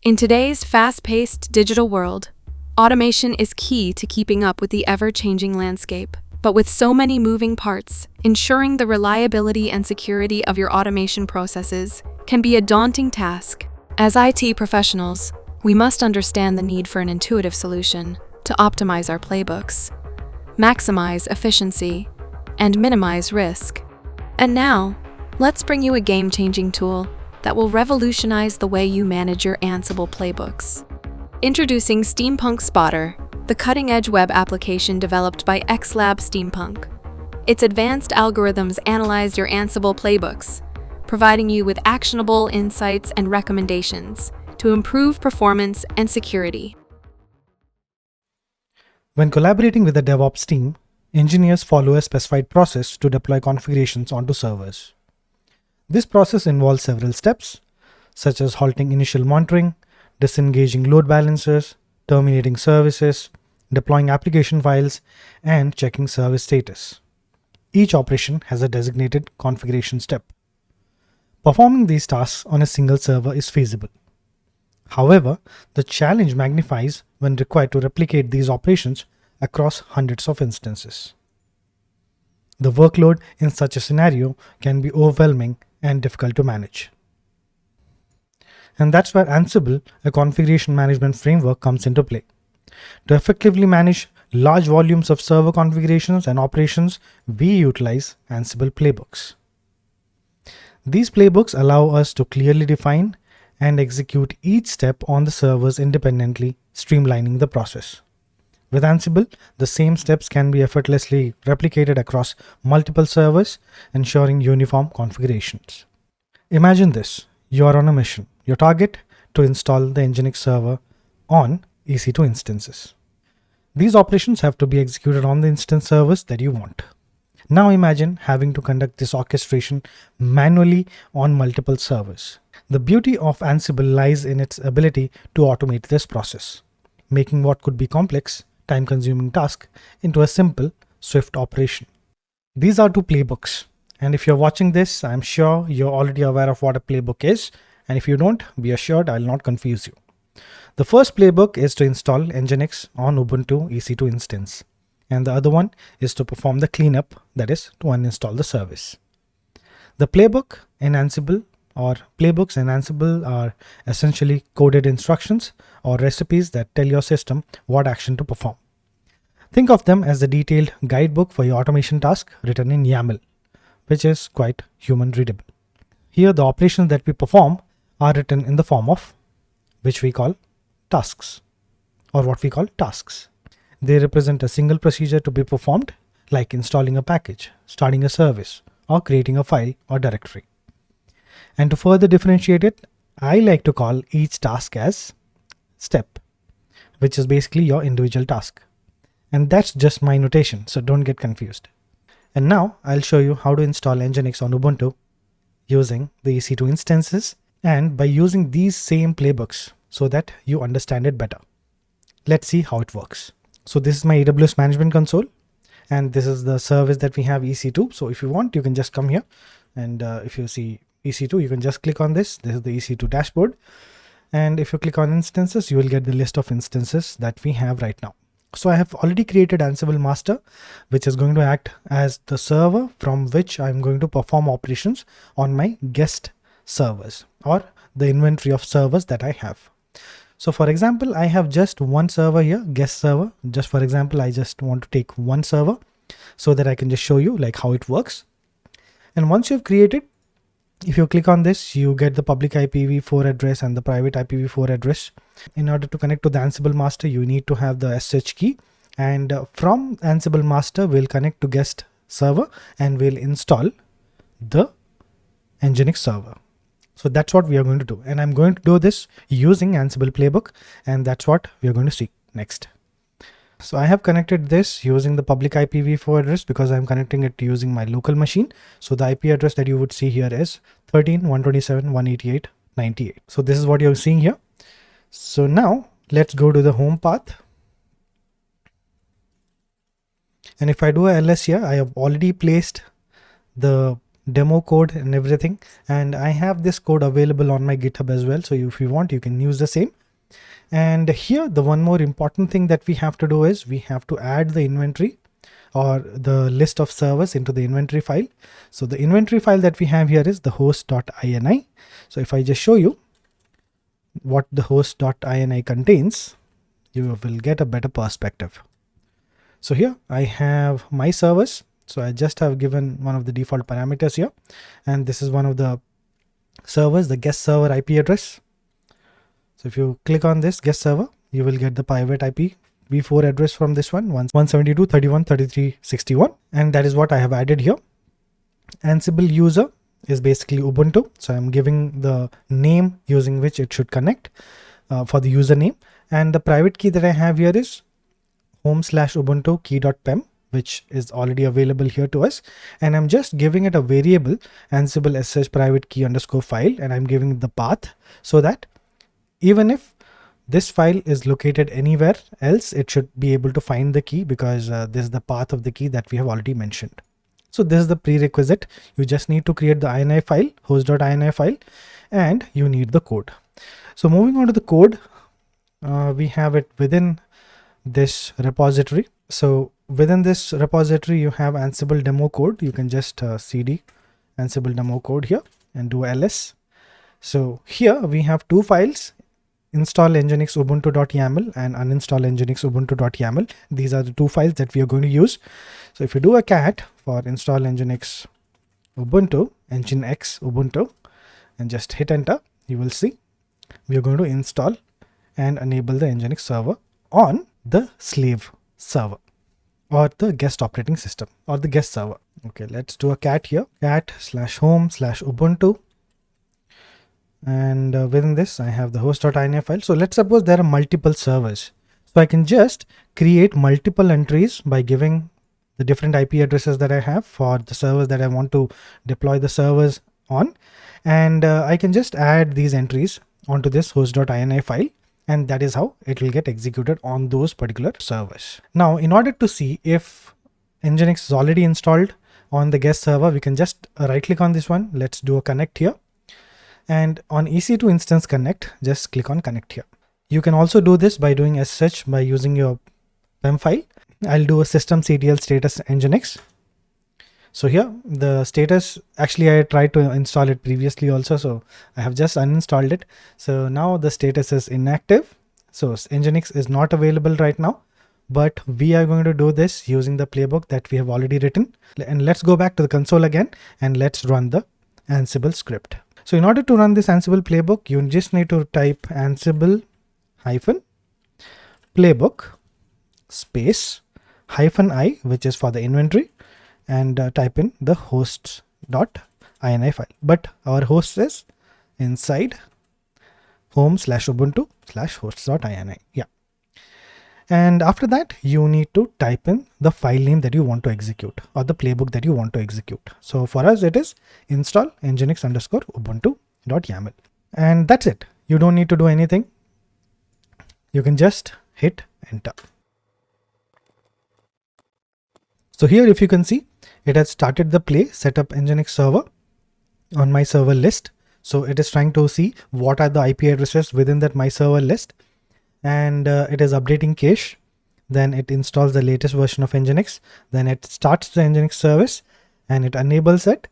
In today's fast-paced digital world, automation is key to keeping up with the ever-changing landscape. But with so many moving parts, ensuring the reliability and security of your automation processes can be a daunting task. As IT professionals, we must understand the need for an intuitive solution to optimize our playbooks, maximize efficiency, and minimize risk. And now, let's bring you a game-changing tool that will revolutionize the way you manage your Ansible playbooks. Introducing SteamPunk Spotter, the cutting-edge web application developed by XLAB SteamPunk. Its advanced algorithms analyze your Ansible playbooks, providing you with actionable insights and recommendations to improve performance and security. When collaborating with the DevOps team, engineers follow a specified process to deploy configurations onto servers. This process involves several steps, such as halting initial monitoring, disengaging load balancers, terminating services, deploying application files, and checking service status. Each operation has a designated configuration step. Performing these tasks on a single server is feasible. However, the challenge magnifies when required to replicate these operations across hundreds of instances. The workload in such a scenario can be overwhelming and difficult to manage. And that's where Ansible, a configuration management framework, comes into play. To effectively manage large volumes of server configurations and operations, we utilize Ansible playbooks. These playbooks allow us to clearly define and execute each step on the servers independently, streamlining the process. With Ansible, the same steps can be effortlessly replicated across multiple servers, ensuring uniform configurations. Imagine this: you are on a mission. Your target to install the Nginx server on EC2 instances. These operations have to be executed on the instance servers that you want. Now imagine having to conduct this orchestration manually on multiple servers. The beauty of Ansible lies in its ability to automate this process, making what could be complex, time-consuming task into a simple, swift operation. These are two playbooks, and if you're watching this, I'm sure you're already aware of what a playbook is, and if you don't, be assured I'll not confuse you. The first playbook is to install Nginx on Ubuntu EC2 instance, and the other one is to perform the cleanup, that is, to uninstall the service. The playbook in Ansible or playbooks in Ansible are essentially coded instructions or recipes that tell your system what action to perform. Think of them as the detailed guidebook for your automation task written in YAML, which is quite human readable. Here the operations that we perform are written in the form of which we call tasks, or what we call tasks. They represent a single procedure to be performed, like installing a package, starting a service, or creating a file or directory. And to further differentiate it, I like to call each task as step, which is basically your individual task. And that's just my notation, so don't get confused. And now I'll show you how to install Nginx on Ubuntu using the EC2 instances and by using these same playbooks so that you understand it better. Let's see how it works. So this is my AWS Management Console, and this is the service that we have, EC2. So if you want, you can just come here, and if you see EC2, you can just click on this. This is the EC2 dashboard. And if you click on instances, you will get the list of instances that we have right now. So I have already created Ansible master, which is going to act as the server from which I'm going to perform operations on my guest servers, or the inventory of servers that I have. So for example, I have just one server here, guest server. Just for example, I just want to take one server so that I can just show you like how it works. And once you've created, if you click on this, you get the public IPv4 address and the private IPv4 address. In order to connect to the Ansible master, you need to have the SSH key. And from Ansible master, we'll connect to guest server and we'll install the Nginx server. So that's what we are going to do. And I'm going to do this using Ansible playbook. And that's what we are going to see next. So I have connected this using the public IPv4 address because I'm connecting it using my local machine. So the IP address that you would see here is 13.127.188.98. So this is what you're seeing here. So now let's go to the home path. And if I do a ls here, I have already placed the demo code and everything, and I have this code available on my GitHub as well, so if you want you can use the same. And here the one more important thing that we have to do is we have to add the inventory or the list of servers into the inventory file. So the inventory file that we have here is the host.ini. So if I just show you what the host.ini contains, you will get a better perspective. So here I have my servers. So I just have given one of the default parameters here, and this is one of the servers, the guest server IP address. So if you click on this guest server, you will get the private IPv4 address from this one, 172.31.33.61, and that is what I have added here. Ansible user is basically Ubuntu, so I'm giving the name using which it should connect for the username, and the private key that I have here is home/ubuntu key.pem, which is already available here to us, and I'm just giving it a variable ansible sh private key underscore file, and I'm giving the path so that even if this file is located anywhere else, it should be able to find the key, because this is the path of the key that we have already mentioned. So this is the prerequisite. You just need to create the ini file, host.ini file, and you need the code. So moving on to the code, we have it within this repository. So within this repository, you have Ansible demo code. You can just cd Ansible demo code here and do ls. So here we have two files, install nginx ubuntu.yaml and uninstall nginx ubuntu.yaml. These are the two files that we are going to use. So if you do a cat for install nginx ubuntu, nginx ubuntu, and just hit enter, you will see we are going to install and enable the nginx server on the slave server or the guest operating system or the guest server. Okay, let's do a cat here, cat/home/ubuntu. And within this I have the host.ini file. So let's suppose there are multiple servers. So I can just create multiple entries by giving the different IP addresses that I have for the servers that I want to deploy the servers on. And I can just add these entries onto this host.ini file, and that is how it will get executed on those particular servers. Now, in order to see if nginx is already installed on the guest server, we can just right click on this one. Let's do a connect here. And on EC2 instance connect, just click on connect here. You can also do this by doing sh by using your PEM file. I'll do a systemctl status nginx. So here the status, actually I tried to install it previously also, so I have just uninstalled it. So now the status is inactive. So nginx is not available right now, but we are going to do this using the playbook that we have already written. And let's go back to the console again and let's run the Ansible script. So in order to run this Ansible playbook, you just need to type Ansible -playbook space -i, which is for the inventory, and type in the hosts.ini file. But our host is inside home/ubuntu/hosts.ini. Yeah. And after that, you need to type in the file name that you want to execute or the playbook that you want to execute. So for us, it is install nginx_ubuntu.yaml. And that's it. You don't need to do anything. You can just hit enter. So here, if you can see, it has started the play, set up nginx server on my server list. So it is trying to see what are the IP addresses within that my server list. And it is updating cache. Then it installs the latest version of nginx. Then it starts the nginx service and it enables it,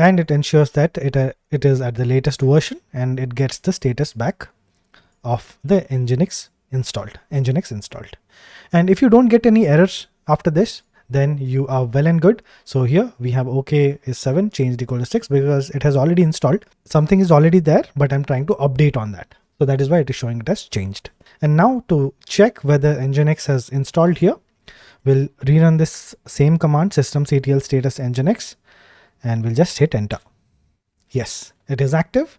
and it ensures that it is at the latest version, and it gets the status back of the nginx installed. And if you don't get any errors after this, then you are well and good. So here we have OK is 7, changed equal to 6, because it has already installed. Something is already there, but I'm trying to update on that. So that is why it is showing it as changed. And now to check whether nginx has installed here, we'll rerun this same command, systemctl status nginx, and we'll just hit enter. Yes, it is active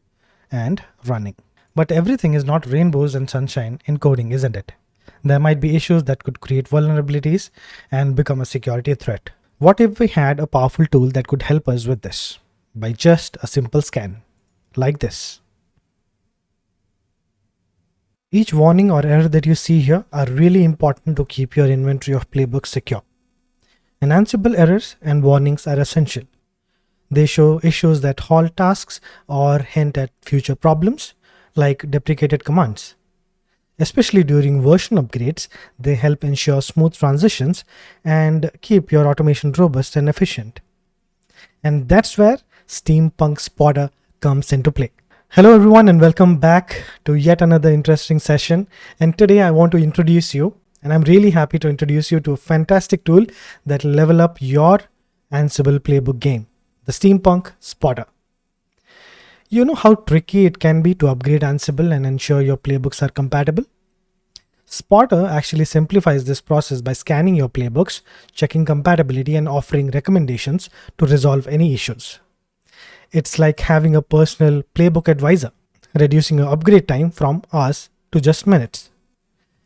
and running. But everything is not rainbows and sunshine in coding, isn't it? There might be issues that could create vulnerabilities and become a security threat. What if we had a powerful tool that could help us with this by just a simple scan like this? Each warning or error that you see here are really important to keep your inventory of playbooks secure. And Ansible errors and warnings are essential. They show issues that halt tasks or hint at future problems, like deprecated commands. Especially during version upgrades, they help ensure smooth transitions and keep your automation robust and efficient. And that's where SteamPunk Spotter comes into play. Hello everyone and welcome back to yet another interesting session. And today I want to introduce you, and I'm really happy to introduce you to a fantastic tool that will level up your Ansible playbook game, the SteamPunk Spotter. You know how tricky it can be to upgrade Ansible and ensure your playbooks are compatible? Spotter actually simplifies this process by scanning your playbooks, checking compatibility, and offering recommendations to resolve any issues. It's like having a personal playbook advisor, reducing your upgrade time from hours to just minutes.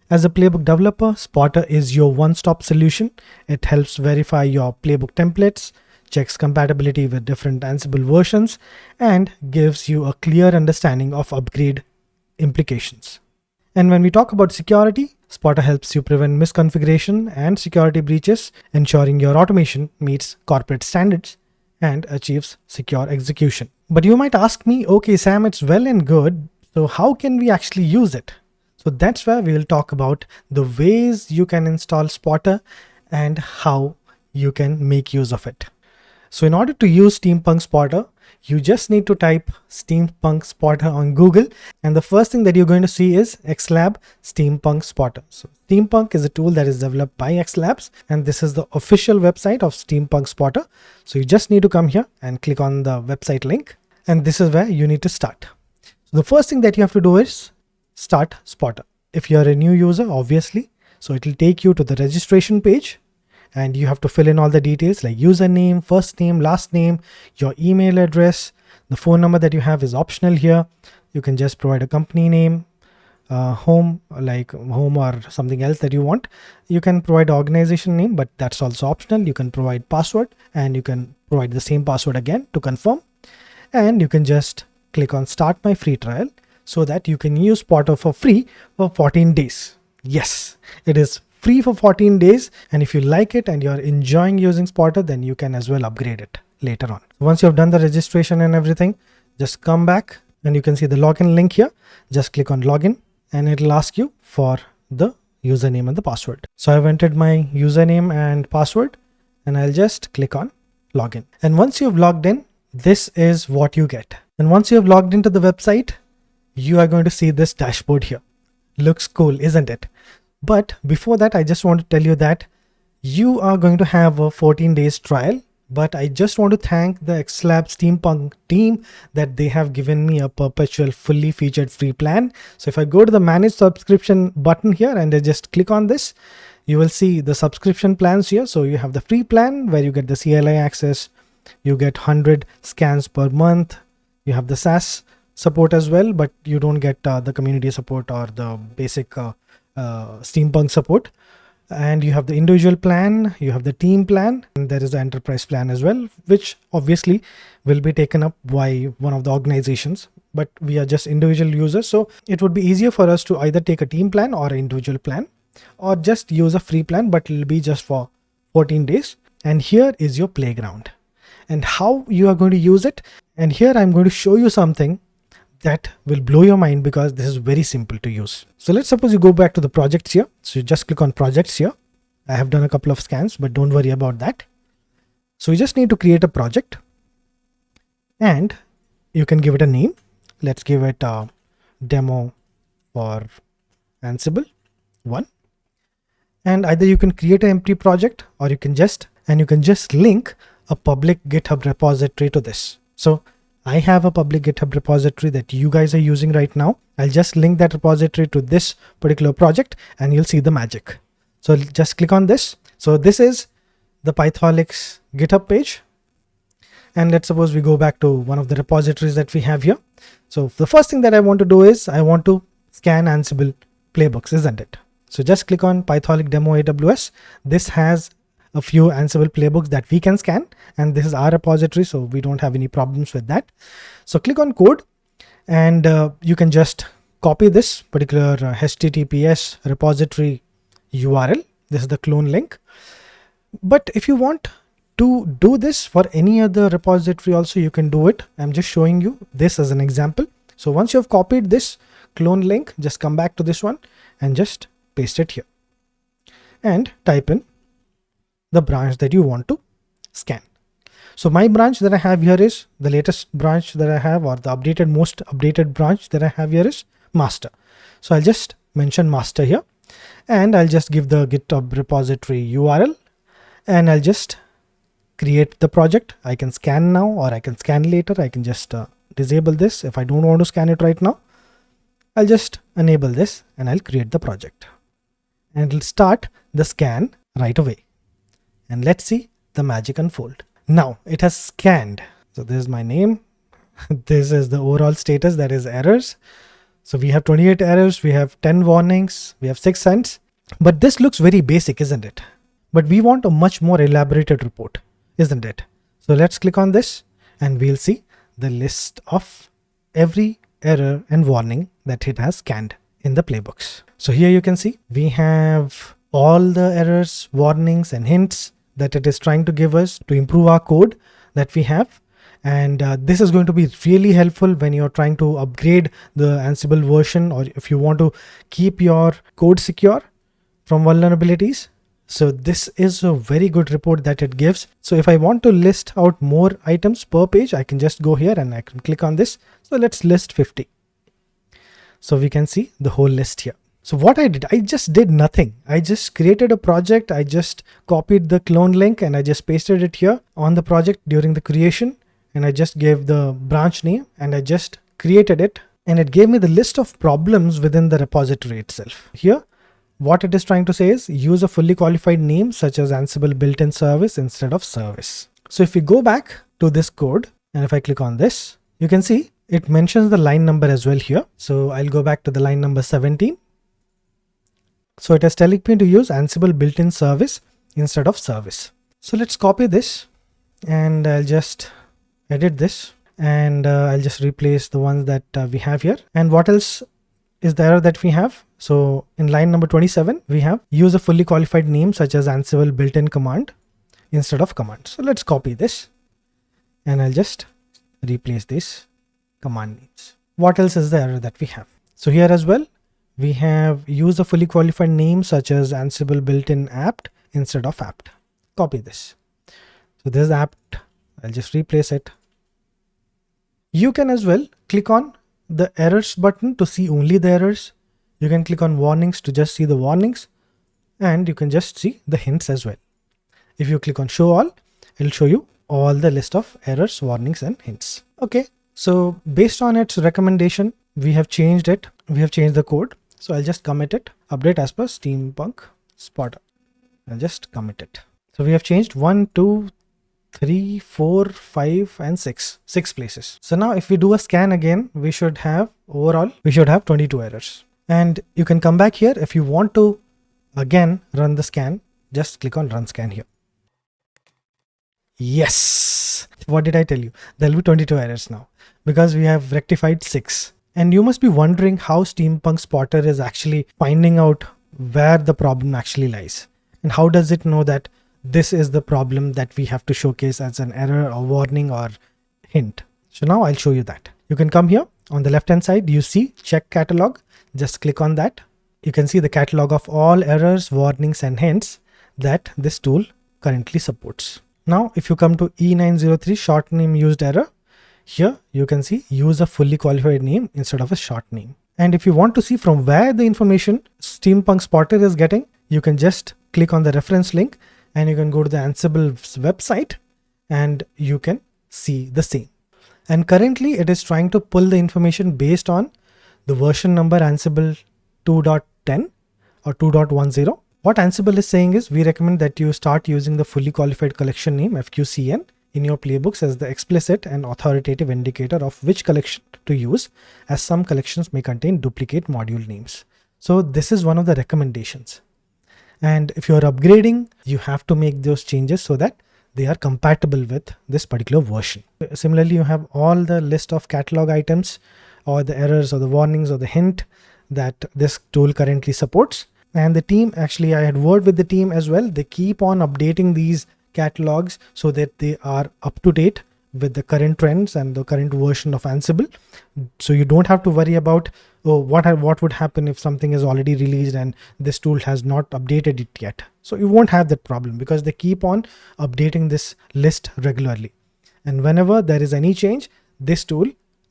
As a playbook developer, Spotter is your one-stop solution. It helps verify your playbook templates, checks compatibility with different Ansible versions, and gives you a clear understanding of upgrade implications. And when we talk about security, Spotter helps you prevent misconfiguration and security breaches, ensuring your automation meets corporate standards and achieves secure execution. But you might ask me, okay, Sam, it's well and good, so how can we actually use it? So that's where we will talk about the ways you can install Spotter and how you can make use of it. So in order to use SteamPunk Spotter, you just need to type SteamPunk Spotter on Google, and the first thing that you're going to see is XLAB SteamPunk Spotter. So SteamPunk is a tool that is developed by XLabs, and this is the official website of SteamPunk Spotter. So you just need to come here and click on the website link, and this is where you need to start. So the first thing that you have to do is start Spotter. If you're a new user, obviously, so it will take you to the registration page. And you have to fill in all the details like username, first name, last name, your email address. The phone number that you have is optional here. You can just provide a company name, home, like home or something else that you want. You can provide organization name, but that's also optional. You can provide password, and you can provide the same password again to confirm. And you can just click on start my free trial so that you can use Spotter for free for 14 days. Yes, it is free for 14 days, and if you like it and you're enjoying using Spotter, then you can as well upgrade it later on. Once you have done the registration and everything, just come back and you can see the login link here. Just click on login and it'll ask you for the username and the password. So I've entered my username and password and I'll just click on login. And once you've logged in, this is what you get. And once you have logged into the website, you are going to see this dashboard here. Looks cool, isn't it? But before that, I just want to tell you that you are going to have a 14 days trial, but I just want to thank the XLAB SteamPunk team that they have given me a perpetual fully featured free plan. So if I go to the manage subscription button here and I just click on this, you will see the subscription plans here. So you have the free plan where you get the CLI access, you get 100 scans per month, you have the SaaS support as well, but you don't get the community support or the basic SteamPunk support. And you have the individual plan, you have the team plan, and there is the enterprise plan as well, which obviously will be taken up by one of the organizations, but we are just individual users. So it would be easier for us to either take a team plan or an individual plan, or just use a free plan, but it will be just for 14 days. And here is your playground and how you are going to use it. And here I'm going to show you something that will blow your mind because this is very simple to use. So let's suppose you go back to the projects here. So you just click on projects here. I have done a couple of scans, but don't worry about that. So you just need to create a project and you can give it a name. Let's give it a demo for Ansible 1. And either you can create an empty project or you can just link a public GitHub repository to this. So I have a public GitHub repository that you guys are using right now. I'll just link that repository to this particular project and you'll see the magic. So just click on this. So this is the Pythoholic's GitHub page. And let's suppose we go back to one of the repositories that we have here. So the first thing that I want to do is I want to scan Ansible playbooks, isn't it? So just click on Pythoholic demo AWS. This has a few Ansible playbooks that we can scan, and this is our repository, so we don't have any problems with that. So click on code and you can just copy this particular HTTPS repository URL. This is the clone link. But if you want To do this for any other repository also, you can do it. I'm just showing you this as an example. So once you have copied this clone link, just come back to this one and just paste it here and type in the branch that you want to scan. So my branch that I have here is the latest branch that I have, or the most updated branch that I have here is master. So I'll just mention master here, and I'll just give the GitHub repository URL, and I'll just create the project. I can scan now, or I can scan later. I can just disable this. If I don't want to scan it right now, I'll just enable this and I'll create the project, and it'll start the scan right away. And let's see the magic unfold. Now it has scanned. So this is my name. This is the overall status, that is errors. So we have 28 errors, we have 10 warnings, we have 6 signs. But this looks very basic, isn't it? But we want a much more elaborated report, isn't it? So let's click on this and we'll see the list of every error and warning that it has scanned in the playbooks. So here you can see we have all the errors, warnings and hints that it is trying to give us to improve our code that we have. And this is going to be really helpful when you're trying to upgrade the Ansible version, or if you want to keep your code secure from vulnerabilities. So this is a very good report that it gives. So if I want to list out more items per page, I can just go here and I can click on this. So let's list 50. So we can see the whole list here. So what I did, I just did nothing. I just created a project. I just copied the clone link and I just pasted it here on the project during the creation. And I just gave the branch name and I just created it. And it gave me the list of problems within the repository itself. Here, what it is trying to say is use a fully qualified name such as Ansible built-in service instead of service. So if we go back to this code and if I click on this, you can see it mentions the line number as well here. So I'll go back to the line number 17. So it is telling me to use Ansible built-in service instead of service. So let's copy this and I'll just edit this and I'll just replace the ones that we have here. And what else is the error that we have? So in line number 27, we have use a fully qualified name such as Ansible built-in command instead of command. So let's copy this and I'll just replace this command names. What else is the error that we have? So here as well, we have use a fully qualified name such as Ansible built-in apt instead of apt. Copy this. So this is apt. I'll just replace it. You can as well click on the errors button to see only the errors. You can click on warnings to just see the warnings, and you can just see the hints as well. If you click on show all, it'll show you all the list of errors, warnings and hints. Okay. So based on its recommendation, we have changed it. We have changed the code. So I'll just commit it, update as per SteamPunk Spotter. I'll just commit it. So we have changed 1, 2, 3, 4, 5 and 6 places. So now if we do a scan again, we should have 22 errors. And you can come back here if you want to again run the scan. Just click on run scan here. Yes. What did I tell you? There'll be 22 errors now because we have rectified 6. And you must be wondering how SteamPunk Spotter is actually finding out where the problem actually lies. And how does it know that this is the problem that we have to showcase as an error or warning or hint? So now I'll show you that. You can come here on the left hand side, you see check catalog. Just click on that. You can see the catalog of all errors, warnings and hints that this tool currently supports. Now if you come to E903 short name used error, here you can see use a fully qualified name instead of a short name. And if you want to see from where the information SteamPunk Spotter is getting, you can just click on the reference link and you can go to the Ansible's website and you can see the same. And currently it is trying to pull the information based on the version number Ansible 2.10 or 2.10. What Ansible is saying is we recommend that you start using the fully qualified collection name FQCN in your playbooks as the explicit and authoritative indicator of which collection to use, as some collections may contain duplicate module names. So this is one of the recommendations. And if you're upgrading, you have to make those changes so that they are compatible with this particular version. Similarly, you have all the list of catalog items or the errors or the warnings or the hint that this tool currently supports. And the team, actually I had word with the team as well. They keep on updating these catalogs so that they are up to date with the current trends and the current version of Ansible. So you don't have to worry about, oh, what would happen if something is already released and this tool has not updated it yet. So you won't have that problem because they keep on updating this list regularly. And whenever there is any change, this tool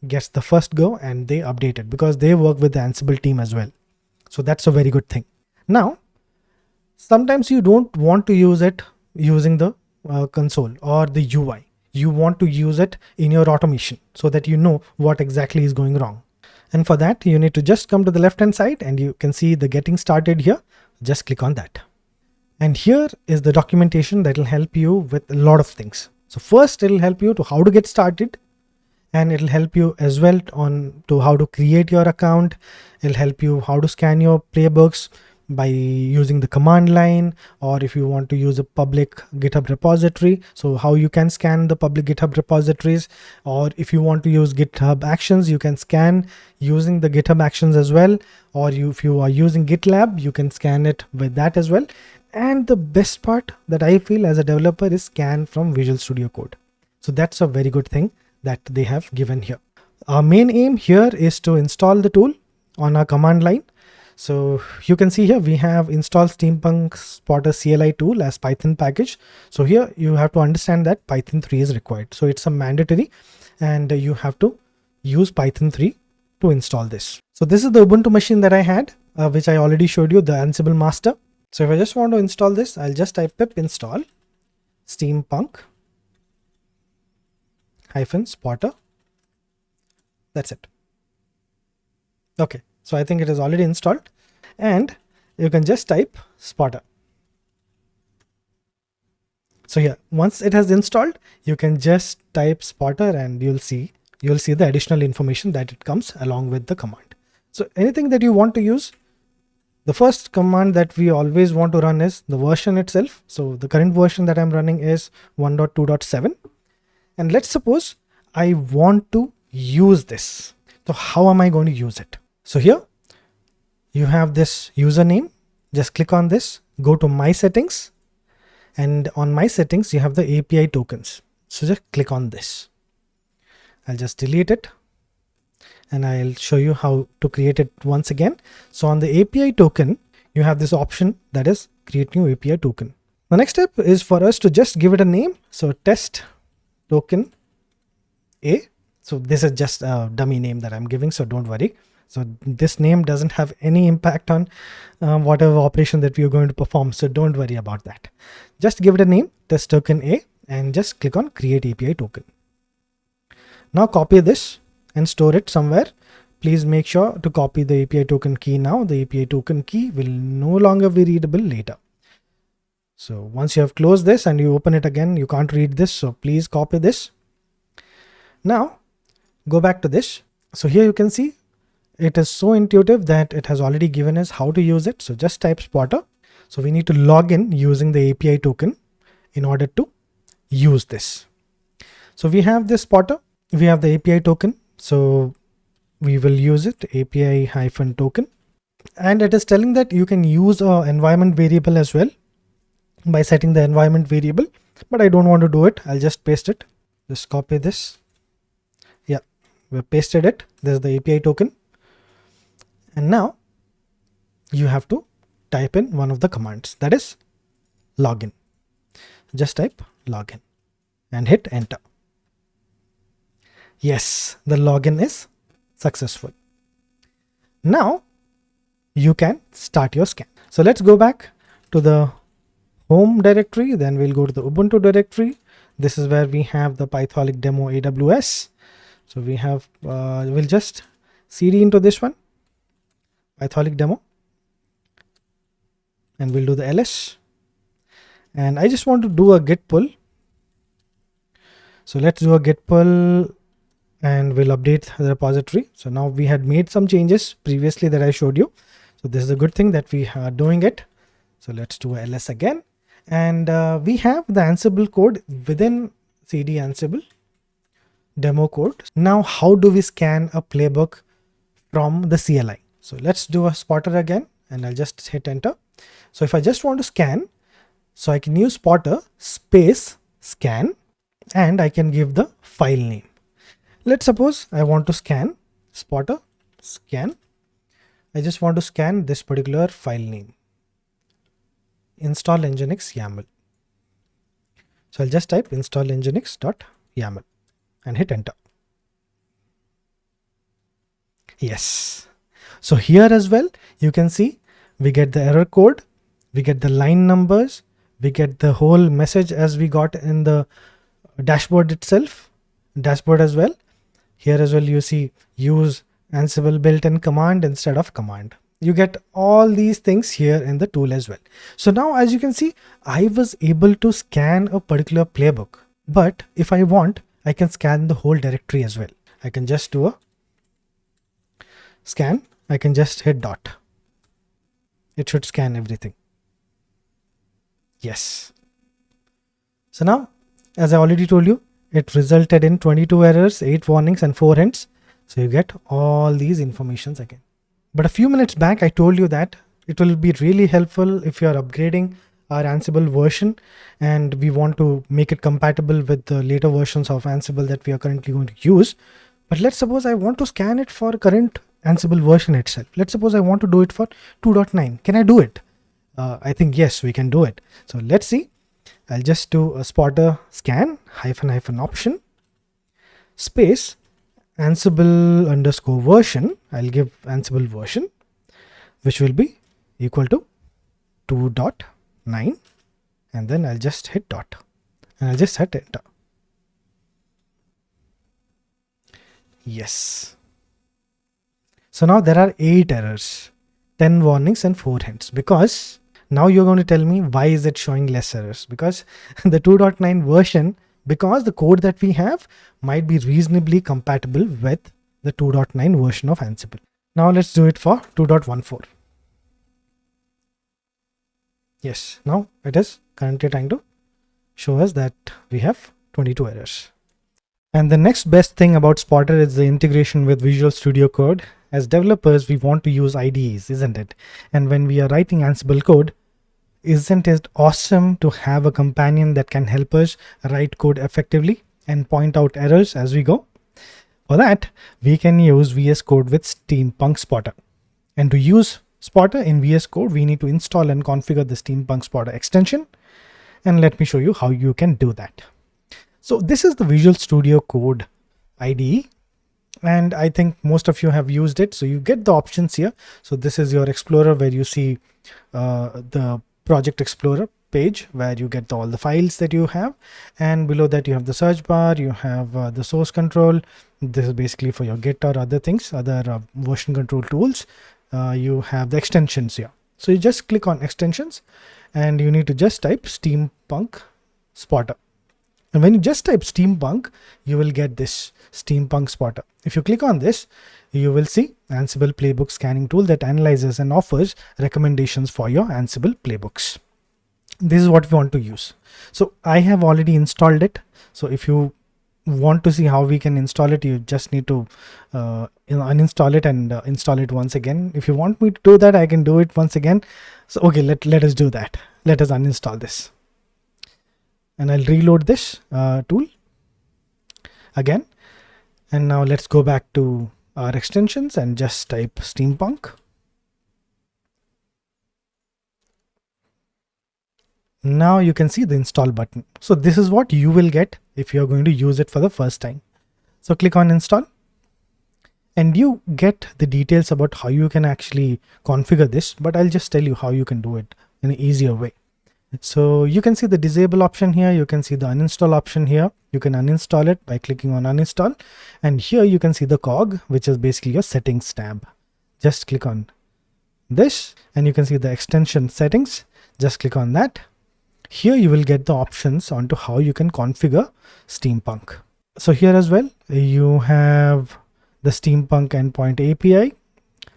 gets the first go and they update it because they work with the Ansible team as well. So that's a very good thing. Now, sometimes you don't want to use it using the console or the UI. You want to use it in your automation so that you know what exactly is going wrong. And for that, you need to just come to the left hand side and you can see the getting started here. Just click on that. And here is the documentation that will help you with a lot of things. So first, it will help you to how to get started. And it'll help you as well on to how to create your account. It'll help you how to scan your playbooks by using the command line, or if you want to use a public GitHub repository, so how you can scan the public GitHub repositories, or if you want to use GitHub Actions, you can scan using the GitHub Actions as well, or if you are using GitLab, you can scan it with that as well. And the best part that I feel as a developer is scan from Visual Studio Code. So that's a very good thing that they have given here. Our main aim here is to install the tool on our command line. So you can see here we have installed SteamPunk Spotter CLI tool as Python package. So here you have to understand that Python 3 is required. So it's a mandatory and you have to use Python 3 to install this. So this is the Ubuntu machine that I had, which I already showed you, the Ansible master. So if I just want to install this, I'll just type pip install SteamPunk -spotter. That's it. Okay, so I think it is already installed and you can just type spotter. So here, once it has installed, you can just type spotter and you'll see the additional information that it comes along with the command. So anything that you want to use, the first command that we always want to run is the version itself. So the current version that I'm running is 1.2.7. And let's suppose I want to use this. So how am I going to use it? So here you have this username. Just click on this, go to my settings, and on my settings, you have the API tokens. So just click on this. I'll just delete it and I'll show you how to create it once again. So on the API token, you have this option that is create new API token. The next step is for us to just give it a name. So test token A. So this is just a dummy name that I'm giving, so don't worry. So this name doesn't have any impact on whatever operation that we are going to perform. So don't worry about that. Just give it a name, test token A, and just click on create API token. Now copy this and store it somewhere. Please make sure to copy the API token key now. The API token key will no longer be readable later. So once you have closed this and you open it again, you can't read this. So please copy this. Now go back to this. So here you can see it is so intuitive that it has already given us how to use it. So just type spotter. So we need to log in using the API token in order to use this. So we have this spotter, we have the API token. So we will use it, API-token. And it is telling that you can use an environment variable as well by setting the environment variable, but I don't want to do it. I'll just paste it. Just copy this. Yeah, we pasted it. There's the API token. And now you have to type in one of the commands, that is login. Just type login and hit enter. Yes, the login is successful. Now you can start your scan. So let's go back to the home directory. Then we'll go to the Ubuntu directory. This is where we have the Pythoholic demo AWS. So we have, we'll just cd into this one, Pythoholic demo, and we'll do the ls. And I just want to do a git pull. So let's do a git pull and we'll update the repository. So now we had made some changes previously that I showed you. So this is a good thing that we are doing it. So let's do a ls again. And we have the Ansible code within cd Ansible demo code. Now, how do we scan a playbook from the CLI? So let's do a spotter again and I'll just hit enter. So if I just want to scan So I can use spotter space scan, and I can give the file name. Let's suppose I want to scan spotter scan. I just want to scan this particular file name, install nginx YAML. So I'll just type install nginx.yaml and hit enter. Yes. So here as well, you can see we get the error code, we get the line numbers, we get the whole message as we got in the dashboard itself, dashboard as well. Here as well, you see use Ansible built-in command instead of command. You get all these things here in the tool as well. So now, as you can see, I was able to scan a particular playbook, but if I want, I can scan the whole directory as well. I can just do a scan. I can just hit dot. It should scan everything. Yes. So now, as I already told you, it resulted in 22 errors, 8 warnings and 4 hints. So you get all these informations again. But a few minutes back, I told you that it will be really helpful if you are upgrading our Ansible version and we want to make it compatible with the later versions of Ansible that we are currently going to use. But let's suppose I want to scan it for current Ansible version itself. Let's suppose I want to do it for 2.9. Can I do it? I think yes, we can do it. So let's see. I'll just do a spotter scan -- option space Ansible _ version. I'll give Ansible version, which will be equal to 2.9, and then I'll just hit dot and I'll just hit enter. Yes. So now there are 8 errors, 10 warnings and 4 hints, because now you're going to tell me why is it showing less errors? Because the 2.9 version, because the code that we have might be reasonably compatible with the 2.9 version of Ansible. Now let's do it for 2.14. Yes, now it is currently trying to show us that we have 22 errors. And the next best thing about Spotter is the integration with Visual Studio Code. As developers, we want to use IDEs, isn't it? And when we are writing Ansible code, isn't it awesome to have a companion that can help us write code effectively and point out errors as we go? For that, we can use VS Code with SteamPunk Spotter. And to use Spotter in VS Code, we need to install and configure the SteamPunk Spotter extension. And let me show you how you can do that. So this is the Visual Studio Code IDE. And I think most of you have used it. So you get the options here. So this is your Explorer where you see the Project Explorer page where you get all the files that you have. And below that you have the search bar, you have the source control. This is basically for your Git or other things, other version control tools. You have the extensions here. So you just click on extensions and you need to just type SteamPunk Spotter. And when you just type SteamPunk, you will get this SteamPunk Spotter. If you click on this, you will see Ansible Playbook Scanning Tool that analyzes and offers recommendations for your Ansible playbooks. This is what we want to use. So I have already installed it. So if you want to see how we can install it, you just need to uninstall it and install it once again. If you want me to do that, I can do it once again. So okay, let us do that. Let us uninstall this. And I'll reload this tool again. And now let's go back to our extensions and just type SteamPunk. Now you can see the install button. So this is what you will get if you're going to use it for the first time. So click on install and you get the details about how you can actually configure this, but I'll just tell you how you can do it in an easier way. So you can see the disable option here. You can see the uninstall option here. You can uninstall it by clicking on uninstall. And here you can see the cog, which is basically your settings tab. Just click on this and you can see the extension settings. Just click on that. Here you will get the options onto how you can configure SteamPunk. So here as well, you have the SteamPunk endpoint API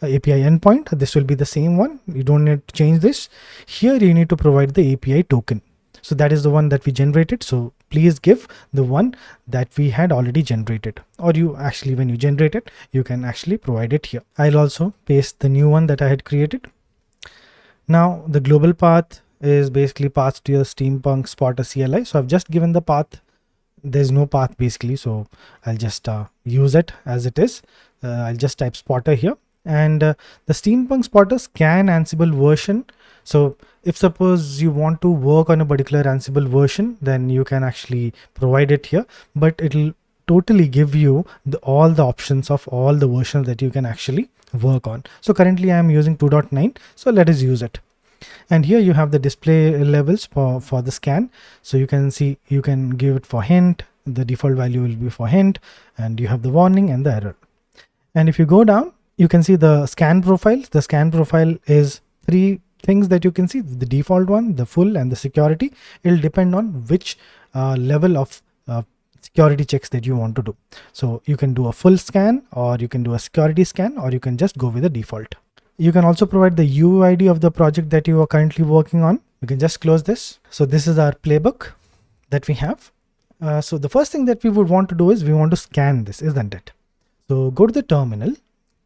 endpoint. This will be the same one. You don't need to change this. Here you need to provide the API token. So that is the one that we generated. So please give the one that we had already generated, or you actually, when you generate it, you can actually provide it here. I'll also paste the new one that I had created. Now the global path is basically passed to your SteamPunk Spotter CLI. So I've just given the path. There's no path basically, so I'll just use it as it is. I'll just type Spotter here, and the SteamPunk Spotter scan Ansible version. So if suppose you want to work on a particular Ansible version, then you can actually provide it here, but it'll totally give you all the options of all the versions that you can actually work on. So currently I am using 2.9, so let us use it. And here you have the display levels for the scan. So you can see, you can give it for hint, the default value will be for hint, and you have the warning and the error. And if you go down, you can see the scan profile. The scan profile is 3 things that you can see: the default one, the full, and the security. It'll depend on which level of security checks that you want to do. So you can do a full scan, or you can do a security scan, or you can just go with the default. You can also provide the UID of the project that you are currently working on. We can just close this. So this is our playbook that we have. So the first thing that we would want to do is we want to scan this, isn't it? So go to the terminal,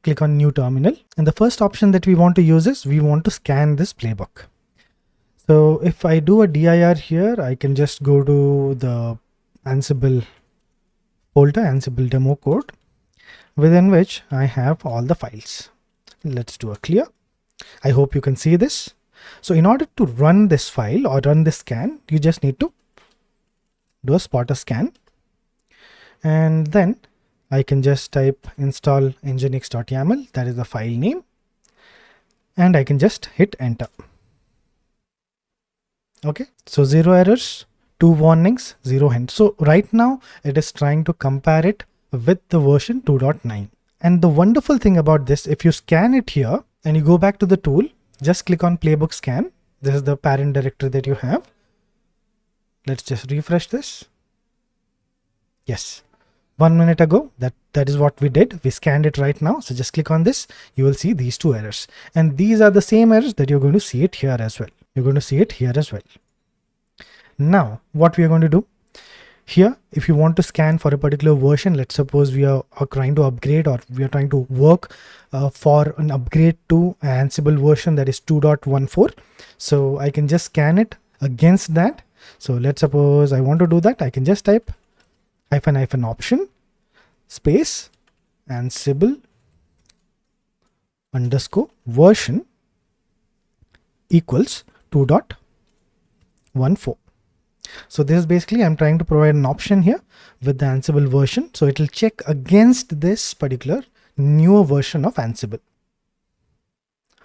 click on new terminal. And the first option that we want to use is we want to scan this playbook. So if I do a dir here, I can just go to the Ansible folder, Ansible demo code, within which I have all the files. Let's do a clear. I hope you can see this. So in order to run this file or run this scan, you just need to do a spotter scan. And then I can just type install nginx.yaml, that is the file name. And I can just hit enter. Okay, so 0 errors, 2 warnings, 0 hints. So right now it is trying to compare it with the version 2.9. And the wonderful thing about this, if you scan it here and you go back to the tool, just click on playbook scan. This is the parent directory that you have. Let's just refresh this. Yes, 1 minute ago, that is what we did. We scanned it right now. So just click on this. You will see these 2 errors. And these are the same errors that you're going to see it here as well. You're going to see it here as well. Now, what we are going to do here, if you want to scan for a particular version, let's suppose we are trying to upgrade, or we are trying to work for an upgrade to an Ansible version that is 2.14. So I can just scan it against that. So let's suppose I want to do that. I can just type -- option space Ansible _version equals 2.14. So this is basically, I'm trying to provide an option here with the Ansible version. So it will check against this particular newer version of Ansible.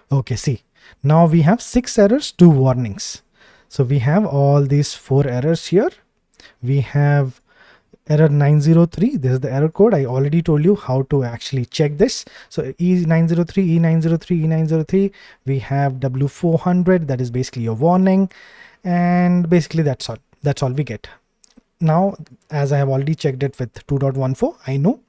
Okay, see, now we have 6 errors, 2 warnings. So we have all these 4 errors here. We have error 903. This is the error code. I already told you how to actually check this. So E903, E903, E903. We have W400. That is basically a warning. And basically that's all. That's all we get. Now, as I have already checked it with 2.14, I know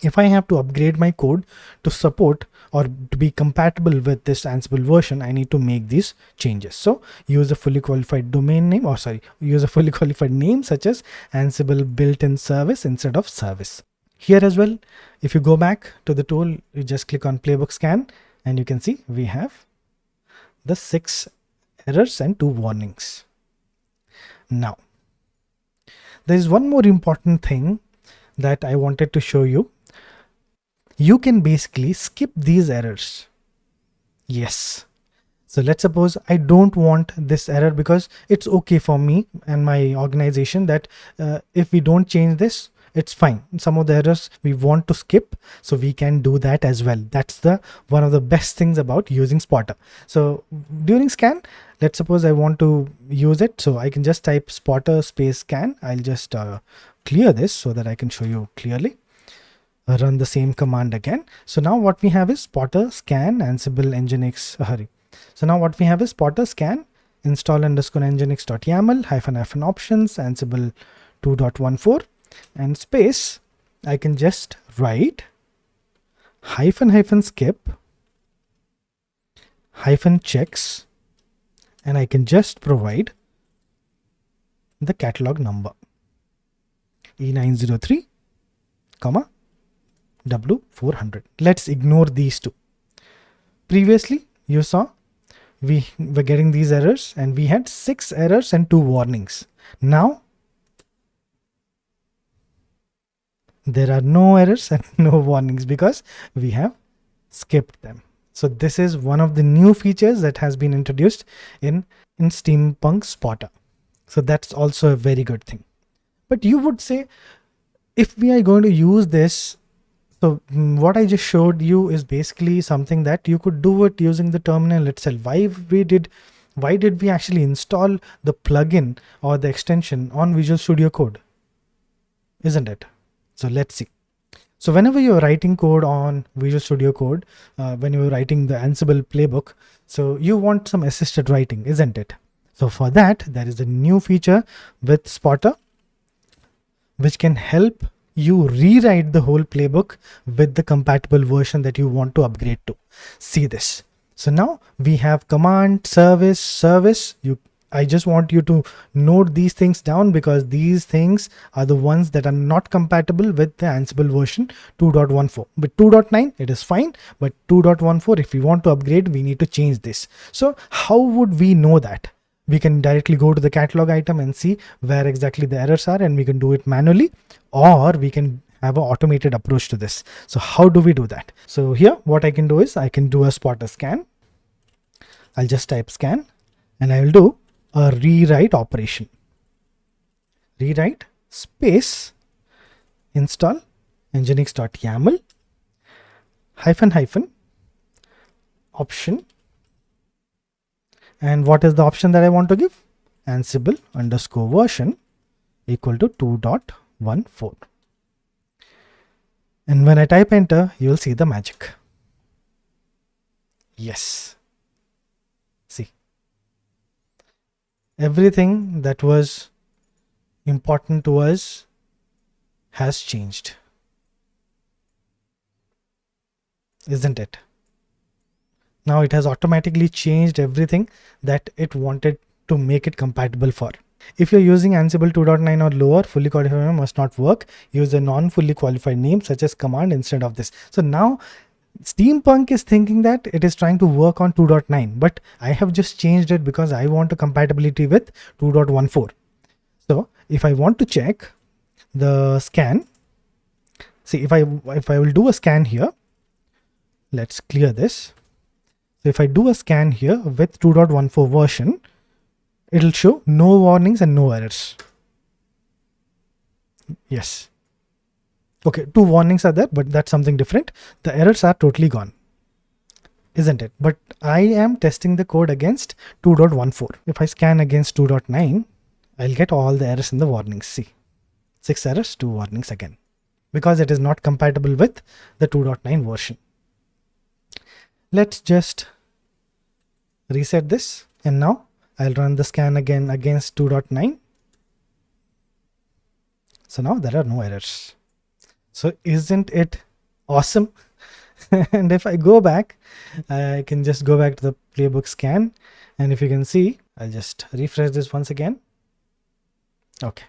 if I have to upgrade my code to support or to be compatible with this Ansible version, I need to make these changes. So use a fully qualified domain name, or sorry, use a fully qualified name such as Ansible built-in service instead of service. Here as well, if you go back to the tool, you just click on playbook scan and you can see we have the 6 errors and 2 warnings. Now, there is one more important thing that I wanted to show you. You can basically skip these errors. Yes. So let's suppose I don't want this error because it's okay for me and my organization that if we don't change this, it's fine. Some of the errors we want to skip, so we can do that as well. That's the one of the best things about using Spotter. So during scan, let's suppose I want to use it. So I can just type Spotter space scan. I'll just clear this so that I can show you clearly. Run the same command again. So now what we have is Spotter scan Ansible nginx. So now what we have is Spotter scan install _nginx.yaml -- options Ansible 2.14 and space. I can just write -- skip -checks, and I can just provide the catalog number E903, W400. Let's ignore these 2. Previously you saw we were getting these errors, and we had 6 errors and 2 warnings. Now there are no errors and no warnings because we have skipped them. So this is one of the new features that has been introduced in SteamPunk Spotter. So that's also a very good thing. But you would say, if we are going to use this, so what I just showed you is basically something that you could do it using the terminal itself. Why did we actually install the plugin or the extension on Visual Studio Code? Isn't it? So let's see. So whenever you're writing code on Visual Studio Code, when you're writing the Ansible playbook, so you want some assisted writing, isn't it? So for that, there is a new feature with Spotter, which can help you rewrite the whole playbook with the compatible version that you want to upgrade to. See this. So now we have command, service. I just want you to note these things down because these things are the ones that are not compatible with the Ansible version 2.14. With 2.9, it is fine, but 2.14, if we want to upgrade, we need to change this. So how would we know that? We can directly go to the catalog item and see where exactly the errors are, and we can do it manually, or we can have an automated approach to this. So how do we do that? So here, what I can do is I can do a Spotter scan. I'll just type scan, and I will do a rewrite operation. Rewrite space install nginx.yaml -- option. And what is the option that I want to give? Ansible _ version equal to 2.14. And when I type enter, you will see the magic. Yes. See. Everything that was important to us has changed. Isn't it? Now it has automatically changed everything that it wanted to make it compatible for. If you're using Ansible 2.9 or lower, fully qualified name must not work. Use a non-fully qualified name such as command instead of this. So now SteamPunk is thinking that it is trying to work on 2.9, but I have just changed it because I want a compatibility with 2.14. So if I want to check the scan, see if I will do a scan here, let's clear this. So if I do a scan here with 2.14 version, it'll show no warnings and no errors. Yes. Okay, 2 warnings are there, but that's something different. The errors are totally gone, isn't it? But I am testing the code against 2.14. If I scan against 2.9, I'll get all the errors in the warnings. See, 6 errors, 2 warnings again, because it is not compatible with the 2.9 version. Let's just reset this, and now I'll run the scan again against 2.9. So now there are no errors. So isn't it awesome? And if I go back, I can just go back to the playbook scan, and if you can see, I'll just refresh this once again. Okay.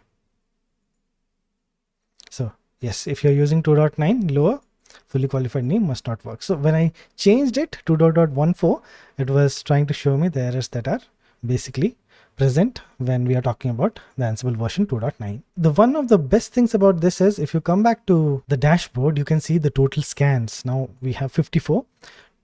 So yes, if you're using 2.9 lower, fully qualified name must not work. So when I changed it to 2.14, it was trying to show me the errors that are basically present when we are talking about the Ansible version 2.9. The one of the best things about this is if you come back to the dashboard, you can see the total scans. Now we have 54.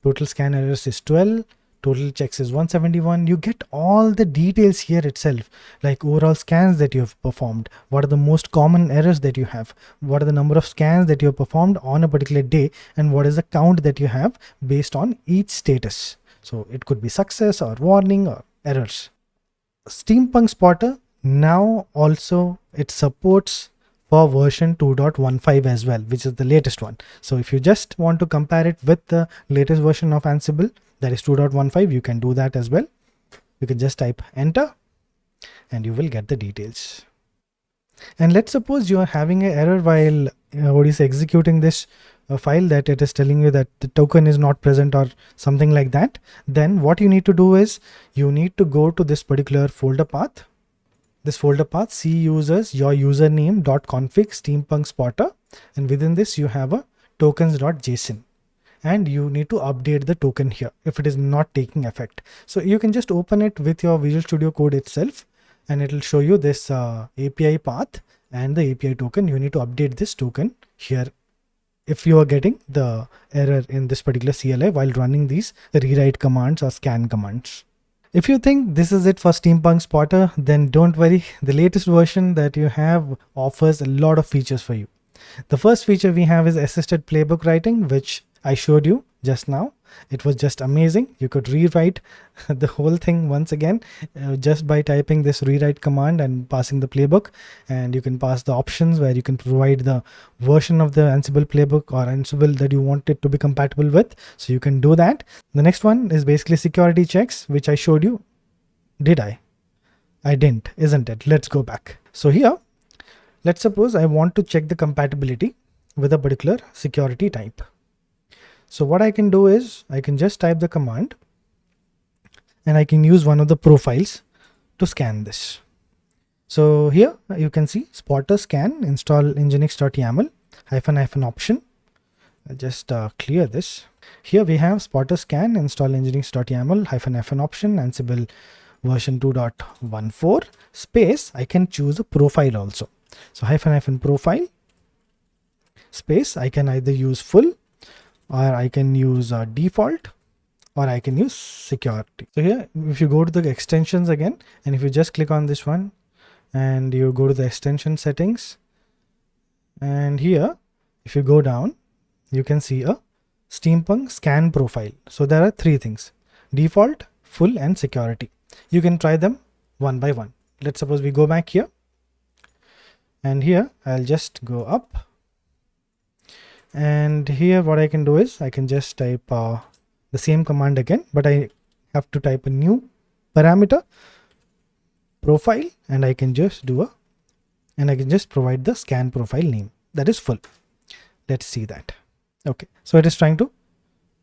Total scan errors is 12. Total checks is 171. You get all the details here itself, like overall scans that you have performed, what are the most common errors that you have, what are the number of scans that you have performed on a particular day, and what is the count that you have based on each status. So it could be success or warning or errors. SteamPunk Spotter now also it supports for version 2.15 as well, which is the latest one. So if you just want to compare it with the latest version of Ansible, that is 2.15, you can do that as well. You can just type enter and you will get the details. And let's suppose you are having an error while executing this file, that it is telling you that the token is not present or something like that. Then what you need to do is you need to go to this particular folder path. This folder path, C users your username.config steampunk spotter, and within this you have a tokens.json. and you need to update the token here if it is not taking effect. So you can just open it with your Visual Studio Code itself, and it will show you this API path and the API token. You need to update this token here if you are getting the error in this particular CLI while running these rewrite commands or scan commands. If you think this is it for SteamPunk Spotter, then don't worry. The latest version that you have offers a lot of features for you. The first feature we have is assisted playbook writing, which I showed you just now. It was just amazing. You could rewrite the whole thing once again just by typing this rewrite command and passing the playbook, and you can pass the options where you can provide the version of the Ansible playbook or Ansible that you want it to be compatible with. So you can do that. The next one is basically security checks, which I showed you. Did I? I didn't, isn't it? Let's go back. So here, let's suppose I want to check the compatibility with a particular security type. So what I can do is I can just type the command and I can use one of the profiles to scan this. So here you can see spotter scan install nginx.yaml -- option. I'll just clear this. Here we have spotter scan install nginx.yaml -- option Ansible version 2.14 space. I can choose a profile also. So -- profile space. I can either use full, or I can use default, or I can use security. So here, if you go to the extensions again, and if you just click on this one and you go to the extension settings, and here, if you go down, you can see a SteamPunk scan profile. So there are three things: default, full, and security. You can try them one by one. Let's suppose we go back here, and here I'll just go up. And here what I can do is I can just type the same command again, but I have to type a new parameter profile, and I can just provide the scan profile name, that is full. Let's see that. Okay, so it is trying to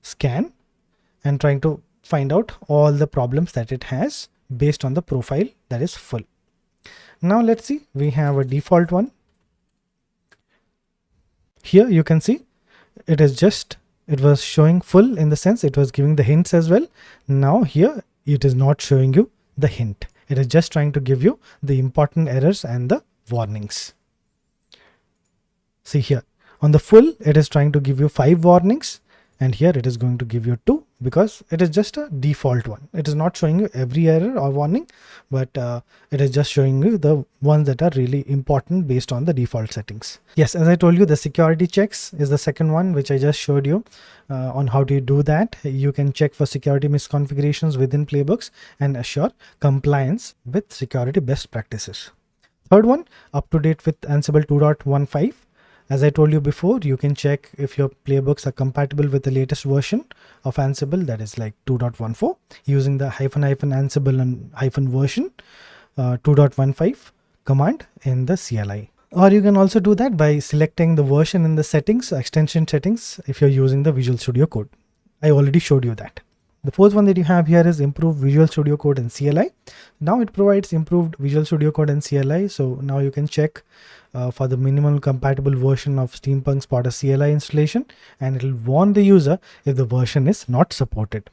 scan and trying to find out all the problems that it has based on the profile that is full. Now let's see, we have a default one. Here you can see it was showing full in the sense it was giving the hints as well. Now here it is not showing you the hint. It is just trying to give you the important errors and the warnings. See here on the full, it is trying to give you 5 warnings, and here it is going to give you 2 because it is just a default one. It is not showing you every error or warning, but it is just showing you the ones that are really important based on the default settings. Yes, as I told you, the security checks is the second one, which I just showed you on how to do that. You can check for security misconfigurations within playbooks and assure compliance with security best practices. Third one, up to date with Ansible 2.15. As I told you before, you can check if your playbooks are compatible with the latest version of Ansible, that is like 2.14, using the --Ansible and -version 2.15 command in the CLI. Or you can also do that by selecting the version in the settings, extension settings, if you're using the Visual Studio Code. I already showed you that. The fourth one that you have here is improved Visual Studio Code and CLI. Now it provides improved Visual Studio Code and CLI. So now you can check for the minimal compatible version of SteamPunk Spotter CLI installation, and it will warn the user if the version is not supported.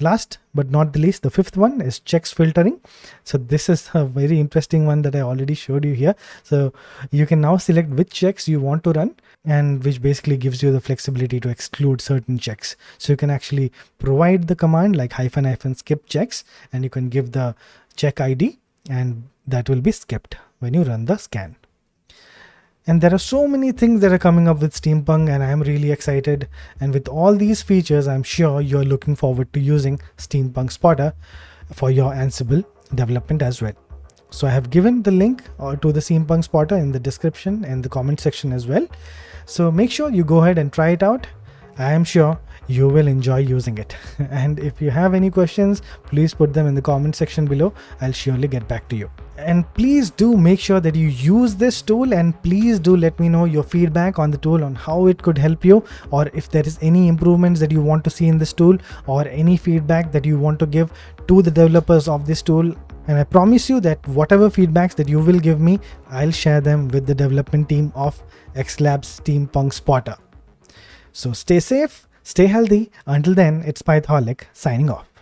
Last but not the least, the fifth one is checks filtering. So this is a very interesting one that I already showed you here. So you can now select which checks you want to run, and which basically gives you the flexibility to exclude certain checks. So you can actually provide the command like --skip checks, and you can give the check ID, and that will be skipped when you run the scan. And there are so many things that are coming up with SteamPunk, and I am really excited. And with all these features, I'm sure you're looking forward to using SteamPunk Spotter for your Ansible development as well. So I have given the link to the SteamPunk Spotter in the description and the comment section as well. So make sure you go ahead and try it out. I am sure you will enjoy using it. And if you have any questions, please put them in the comment section below. I'll surely get back to you. And please do make sure that you use this tool, and please do let me know your feedback on the tool, on how it could help you, or if there is any improvements that you want to see in this tool, or any feedback that you want to give to the developers of this tool. And I promise you that whatever feedbacks that you will give me, I'll share them with the development team of XLAB SteamPunk Spotter. So stay safe, Stay healthy. Until then, it's Pythoholic signing off.